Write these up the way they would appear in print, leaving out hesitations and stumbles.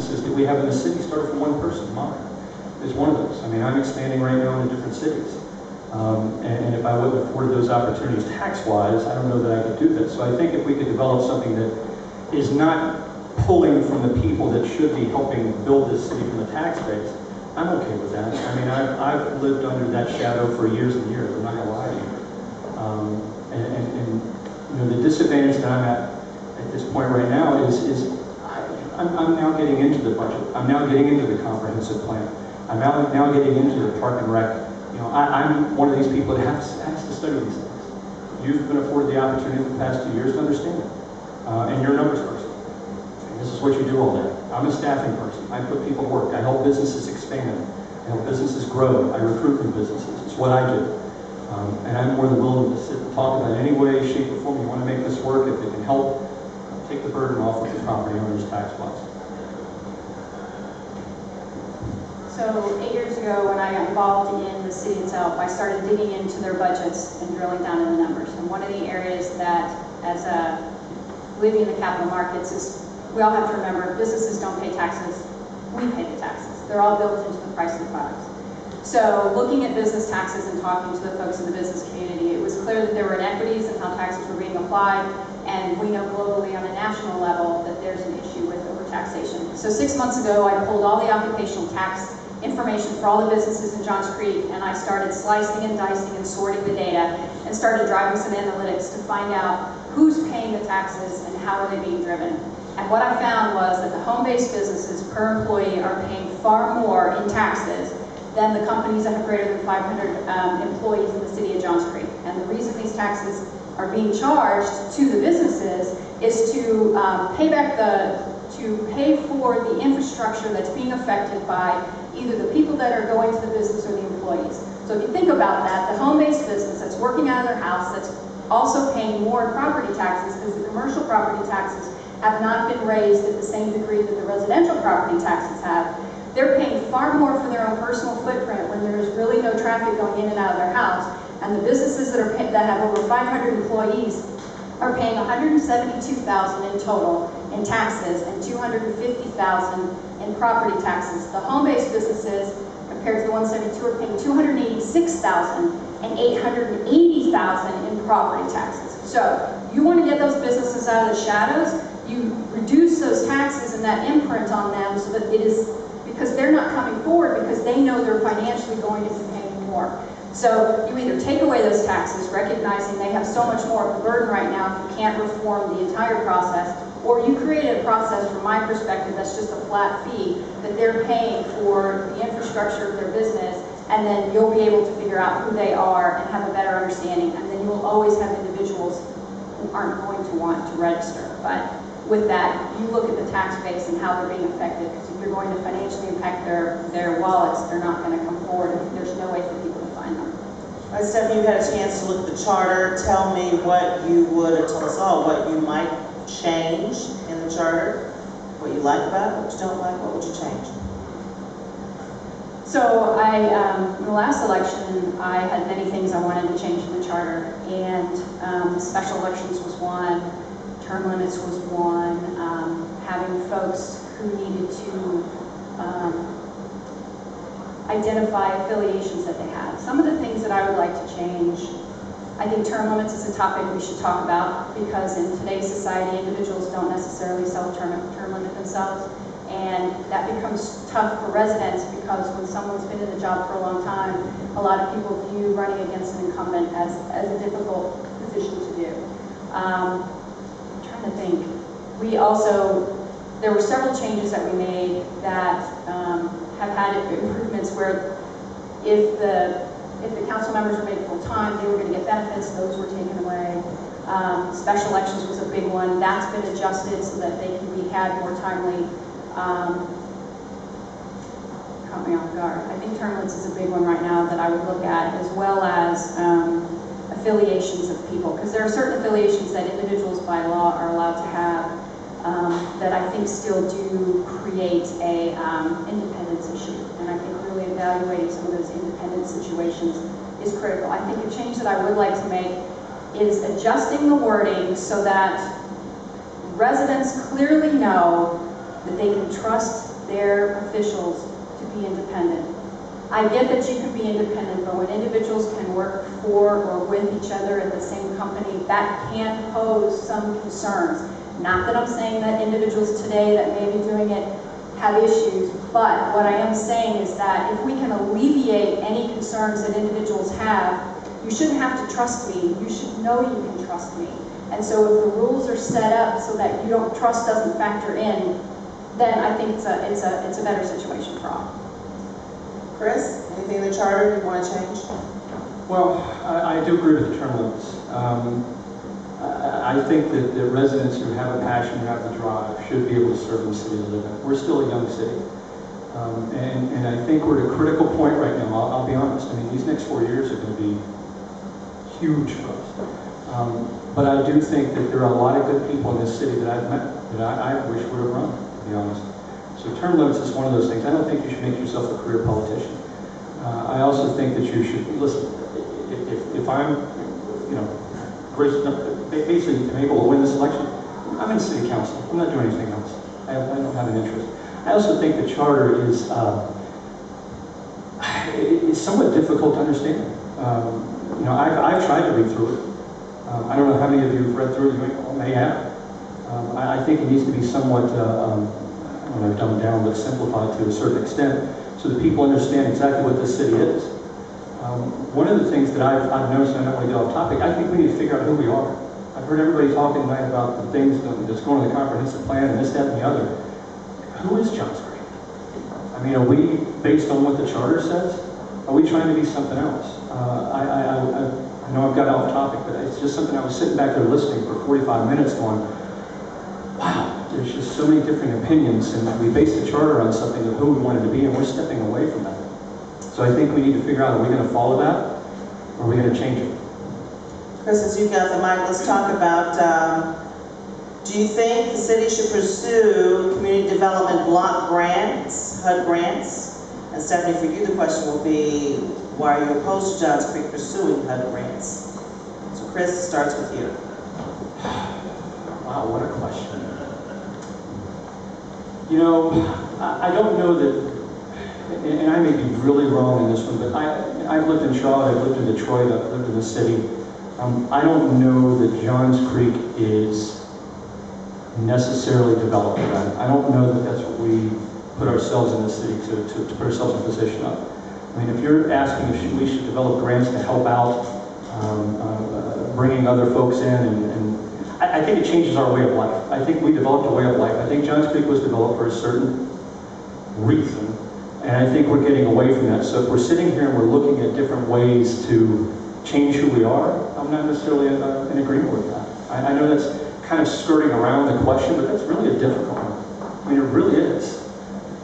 businesses that we have in the city started from one person. Mine is one of those. I mean, I'm expanding right now into different cities. And if I wouldn't have afforded those opportunities tax-wise, I don't know that I could do this. So I think if we could develop something that is not pulling from the people that should be helping build this city from the tax base, I'm okay with that. I mean, I've lived under that shadow for years and years. I'm not going to lie to you. And you know, the disadvantage that I'm at this point right now is I'm now getting into the budget. I'm now getting into the comprehensive plan. I'm now getting into the park and rec. You know, I'm one of these people that has to study these things. You've been afforded the opportunity for the past 2 years to understand it. And you're a numbers person. And this is what you do all day. I'm a staffing person. I put people to work. I help businesses expand. I help businesses grow. I recruit new businesses. It's what I do. And I'm more than willing to sit and talk about any way, shape, or form you want to make this work. If it can help take the burden off of the property owners' tax loss. So 8 years ago, when I got involved in the city itself, I started digging into their budgets and drilling down in the numbers. And one of the areas that, as living in the capital markets, is we all have to remember businesses don't pay taxes. We pay the taxes. They're all built into the price of the products. So looking at business taxes and talking to the folks in the business community, it was clear that there were inequities in how taxes were being applied. And we know globally on a national level that there's an issue with overtaxation. So 6 months ago, I pulled all the occupational tax information for all the businesses in Johns Creek, and I started slicing and dicing and sorting the data and started driving some analytics to find out who's paying the taxes and how are they being driven. And what I found was that the home-based businesses per employee are paying far more in taxes than the companies that have greater than 500 employees in the city of Johns Creek. And the reason these taxes are being charged to the businesses is to pay for the infrastructure that's being affected by either the people that are going to the business or the employees. So if you think about that, the home-based business that's working out of their house, that's also paying more in property taxes because the commercial property taxes have not been raised at the same degree that the residential property taxes have. They're paying far more for their own personal footprint when there's really no traffic going in and out of their house. And the businesses that have over 500 employees are paying $172,000 in total in taxes and $250,000 in property taxes. The home-based businesses, compared to the 172, are paying $286,000 and $880,000 in property taxes. So you want to get those businesses out of the shadows. You reduce those taxes and that imprint on them so that it is, because they're not coming forward because they know they're financially going to be paying more. So you either take away those taxes, recognizing they have so much more of a burden right now if you can't reform the entire process, or you create a process, from my perspective, that's just a flat fee that they're paying for the infrastructure of their business, and then you'll be able to figure out who they are and have a better understanding, and then you will always have individuals who aren't going to want to register. But with that, you look at the tax base and how they're being affected, because if you're going to financially impact their wallets, they're not going to come forward. There's no way for people to find them. All right, Stephanie, you had a chance to look at the charter. Tell me what you would, or tell us all what you might change in the charter, what you like about it, what you don't like, what would you change? So in the last election, I had many things I wanted to change in the charter, and special elections was one, term limits was one, having folks who needed to identify affiliations that they had. Some of the things that I would like to change, I think term limits is a topic we should talk about, because in today's society, individuals don't necessarily self-term limit themselves, and that becomes tough for residents, because when someone's been in the job for a long time, a lot of people view running against an incumbent as a difficult position to do. I'm trying to think. There were several changes that we made that have had improvements where if the council members were made full-time, they were going to get benefits. Those were taken away. Special elections was a big one. That's been adjusted so that they can be had more timely. Caught me off guard. I think term limits is a big one right now that I would look at, as well as affiliations of people, because there are certain affiliations that individuals by law are allowed to have that I think still do create a independence issue, and I think really evaluating some of those independent situations is critical. I think a change that I would like to make is adjusting the wording so that residents clearly know that they can trust their officials to be independent. I get that you can be independent, but when individuals can work for or with each other at the same company, that can pose some concerns. Not that I'm saying that individuals today that may be doing it have issues, but what I am saying is that if we can alleviate any concerns that individuals have, you shouldn't have to trust me. You should know you can trust me. And so if the rules are set up so that trust doesn't factor in, then I think it's a better situation for all. Chris, anything in the charter you want to change? Well, I do agree with the term limits. I think that the residents who have a passion, who have the drive, should be able to serve in the city they live in. We're still a young city. And I think we're at a critical point right now. I'll be honest. I mean, these next 4 years are going to be huge for us. But I do think that there are a lot of good people in this city that I've met that I wish would have run, to be honest. So term limits is one of those things. I don't think you should make yourself a career politician. I also think that you should, listen, if I'm, basically able to win this election, I'm in city council. I'm not doing anything else. I don't have an interest. I also think the charter is somewhat difficult to understand. I've tried to read through it. I don't know how many of you have read through it. You may have. I think it needs to be somewhat, I don't know, dumbed down, but simplified to a certain extent so that people understand exactly what this city is. One of the things that I've noticed, and I don't want to get off topic, I think we need to figure out who we are. I've heard everybody talking tonight about the things that's going on in the comprehensive plan and this, that, and the other. Who is Johns Creek? I mean, are we based on what the charter says? Are we trying to be something else? I know I've got off topic, but it's just something I was sitting back there listening for 45 minutes going, wow, there's just so many different opinions, and we base the charter on something of who we wanted to be, and we're stepping away from that. So I think we need to figure out, are we going to follow that, or are we going to change it? Chris, as you got the mic, let's talk about, do you think the city should pursue community development block grants, HUD grants? And Stephanie, for you the question will be, why are you opposed to Johns Creek pursuing HUD grants? So Chris, starts with you. Wow, what a question. I don't know that, and I may be really wrong in this one, but I've lived in Charlotte, I've lived in Detroit, I've lived in the city. I don't know that Johns Creek is necessarily developed. I don't know that that's what we put ourselves in the city to put ourselves in a position of. I mean, if you're asking if we should develop grants to help out bringing other folks in, and I think it changes our way of life. I think we developed a way of life. I think Johns Creek was developed for a certain reason, and I think we're getting away from that. So if we're sitting here and we're looking at different ways to change who we are, I'm not necessarily in agreement with that. I know that's kind of skirting around the question, but that's really a difficult one. I mean, it really is.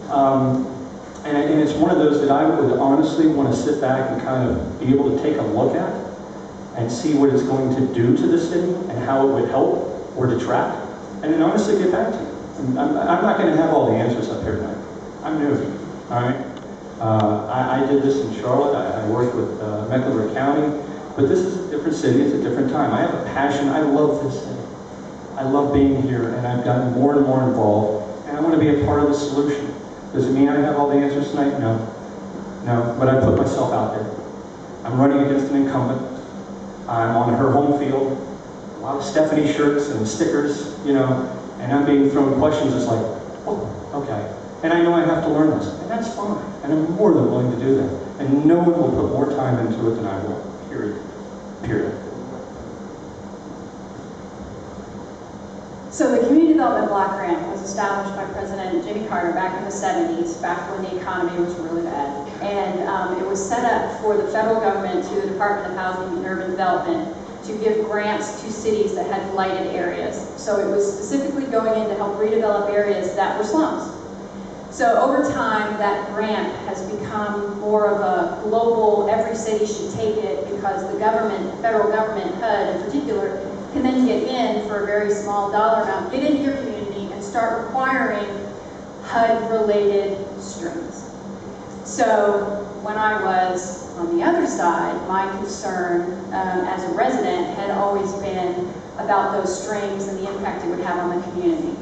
And it's one of those that I would honestly want to sit back and kind of be able to take a look at and see what it's going to do to the city and how it would help or detract, and then honestly get back to you. I'm not going to have all the answers up here tonight. I'm new, all right? I did this in Charlotte. I worked with Mecklenburg County, but this is a different city. It's a different time. I have a passion. I love this city. I love being here, and I've gotten more and more involved, and I want to be a part of the solution. Does it mean I have all the answers tonight? No. No, but I put myself out there. I'm running against an incumbent. I'm on her home field. A lot of Stephanie shirts and stickers, and I'm being thrown questions. It's like, oh, okay. And I know I have to learn this, and that's fine. And I'm more than willing to do that. And no one will put more time into it than I will, period. Period. So the Community Development Block Grant was established by President Jimmy Carter back in the 70s, back when the economy was really bad. And it was set up for the federal government, to the Department of Housing and Urban Development, to give grants to cities that had blighted areas. So it was specifically going in to help redevelop areas that were slums. So over time, that grant has become more of a global, every city should take it, because the government, the federal government, HUD in particular, can then get in for a very small dollar amount, get into your community and start requiring HUD-related streams. So when I was on the other side, my concern as a resident had always been about those streams and the impact it would have on the community.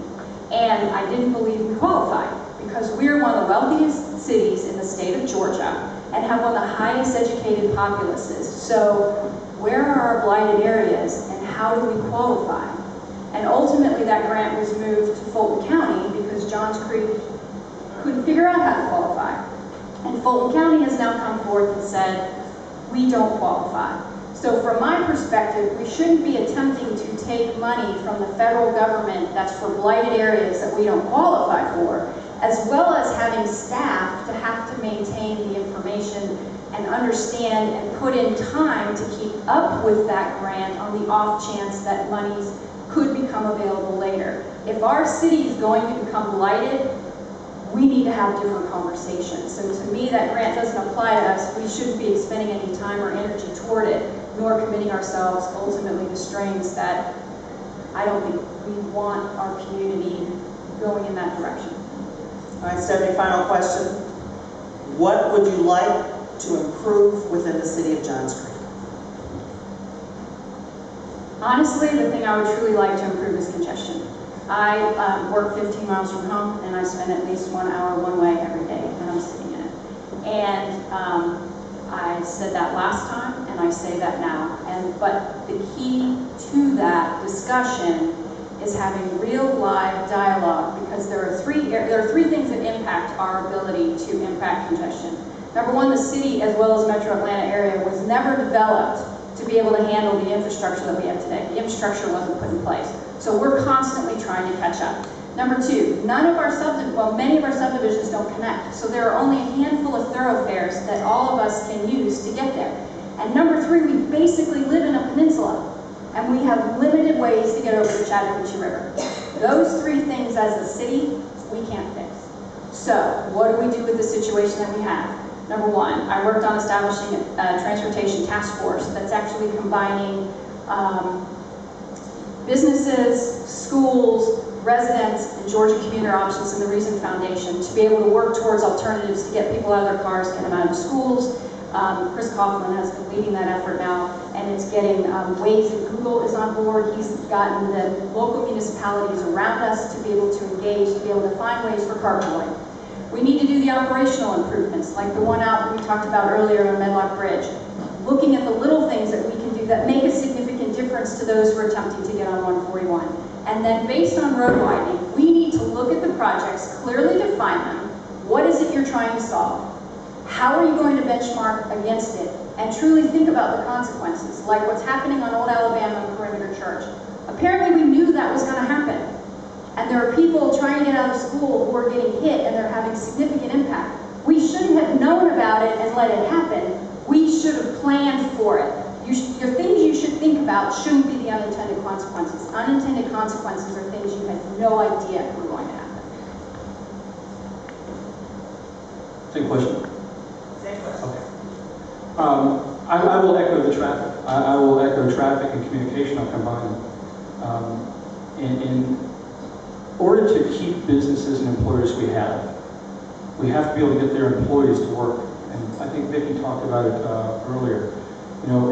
And I didn't believe we qualified, because we're one of the wealthiest cities in the state of Georgia and have one of the highest educated populaces. So where are our blighted areas and how do we qualify? And ultimately that grant was moved to Fulton County because Johns Creek couldn't figure out how to qualify. And Fulton County has now come forth and said, we don't qualify. So from my perspective, we shouldn't be attempting to take money from the federal government that's for blighted areas that we don't qualify for, as well as having staff to have to maintain the information and understand and put in time to keep up with that grant on the off chance that monies could become available later. If our city is going to become blighted, we need to have different conversations. So to me, that grant doesn't apply to us. We shouldn't be expending any time or energy toward it, nor committing ourselves ultimately to strings that I don't think we want our community going in that direction. All right, Stephanie, final question. What would you like to improve within the city of Johns Creek? Honestly, the thing I would truly like to improve is congestion. I work 15 miles from home, and I spend at least 1 hour one way every day, and I'm sitting in it. And I said that last time, and I say that now. But the key to that discussion is having real live dialogue, because there are three things that impact our ability to impact congestion. Number one, the city, as well as Metro Atlanta area, was never developed to be able to handle the infrastructure that we have today. The infrastructure wasn't put in place. So we're constantly trying to catch up. Number two, many of our subdivisions don't connect. So there are only a handful of thoroughfares that all of us can use to get there. And number three, we basically live in a peninsula, and we have limited ways to get over the Chattahoochee River. Those three things as a city, we can't fix. So what do we do with the situation that we have? Number one, I worked on establishing a transportation task force that's actually combining businesses, schools, residents, and Georgia Commuter Options and the Reason Foundation to be able to work towards alternatives to get people out of their cars, get them out of the schools. Chris Kaufman has been leading that effort now, and it's getting Waze and Google is on board. He's gotten the local municipalities around us to be able to engage, to be able to find ways for carpooling. We need to do the operational improvements, like the one out that we talked about earlier on Medlock Bridge. Looking at the little things that we can do that make a significant difference to those who are attempting to get on 141. And then based on road widening, we need to look at the projects, clearly define them. What is it you're trying to solve? How are you going to benchmark against it? And truly think about the consequences, like what's happening on Old Alabama and Perimeter Church. Apparently we knew that was going to happen. And there are people trying to get out of school who are getting hit and they're having significant impact. We shouldn't have known about it and let it happen. We should have planned for it. Your things you should think about shouldn't be the unintended consequences. Unintended consequences are things you had no idea were going to happen. Same question? Same question. Okay. I will echo the traffic. I will echo traffic and communication. I'll combine them. In order to keep businesses and employers we have to be able to get their employees to work. And I think Vicki talked about it earlier. You know,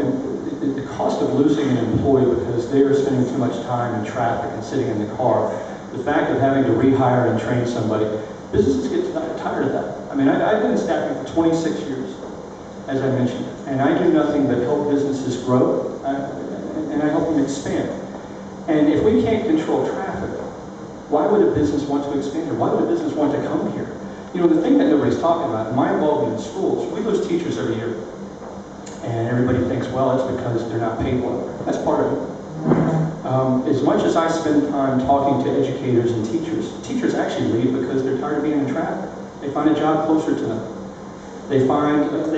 the cost of losing an employee because they are spending too much time in traffic and sitting in the car, the fact of having to rehire and train somebody, businesses get tired of that. I mean, I've been in staffing for 26 years, as I mentioned, and I do nothing but help businesses grow, and I help them expand. And if we can't control traffic, why would a business want to expand here? Why would a business want to come here? You know, the thing that nobody's talking about, my involvement in schools, we lose teachers every year. And everybody thinks, well, it's because they're not paid well. That's part of it. As much as I spend time talking to educators and teachers actually leave because they're tired of being in traffic. They find a job closer to them. They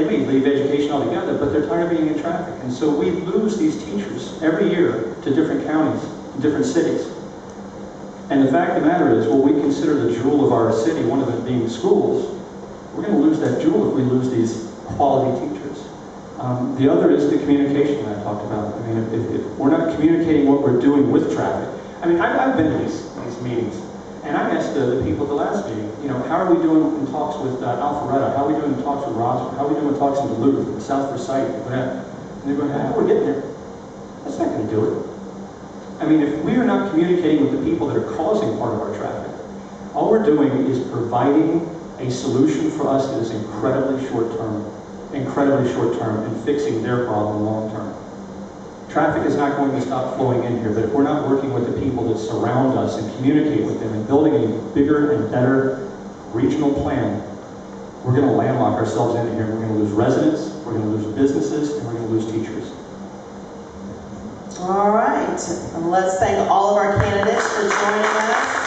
may leave education altogether, but they're tired of being in traffic. And so we lose these teachers every year to different counties, different cities. And the fact of the matter is, what we consider the jewel of our city, one of them being schools, we're going to lose that jewel if we lose these quality teachers. The other is the communication that I talked about. I mean, if we're not communicating what we're doing with traffic, I mean, I've been to these meetings, and I asked the people at the last meeting, you know, how are we doing in talks with Alpharetta? How are we doing in talks with Roswell? How are we doing in talks in Duluth, and South Forsyth, and whatever? And they're going, how are we getting there? That's not going to do it. I mean, if we are not communicating with the people that are causing part of our traffic, All we're doing is providing a solution for us that is incredibly short-term, and fixing their problem long-term. Traffic is not going to stop flowing in here, but if we're not working with the people that surround us and communicate with them and building a bigger and better regional plan, we're going to landlock ourselves into here. We're going to lose residents, we're going to lose businesses, and we're going to lose teachers. All right, and let's thank all of our candidates for joining us.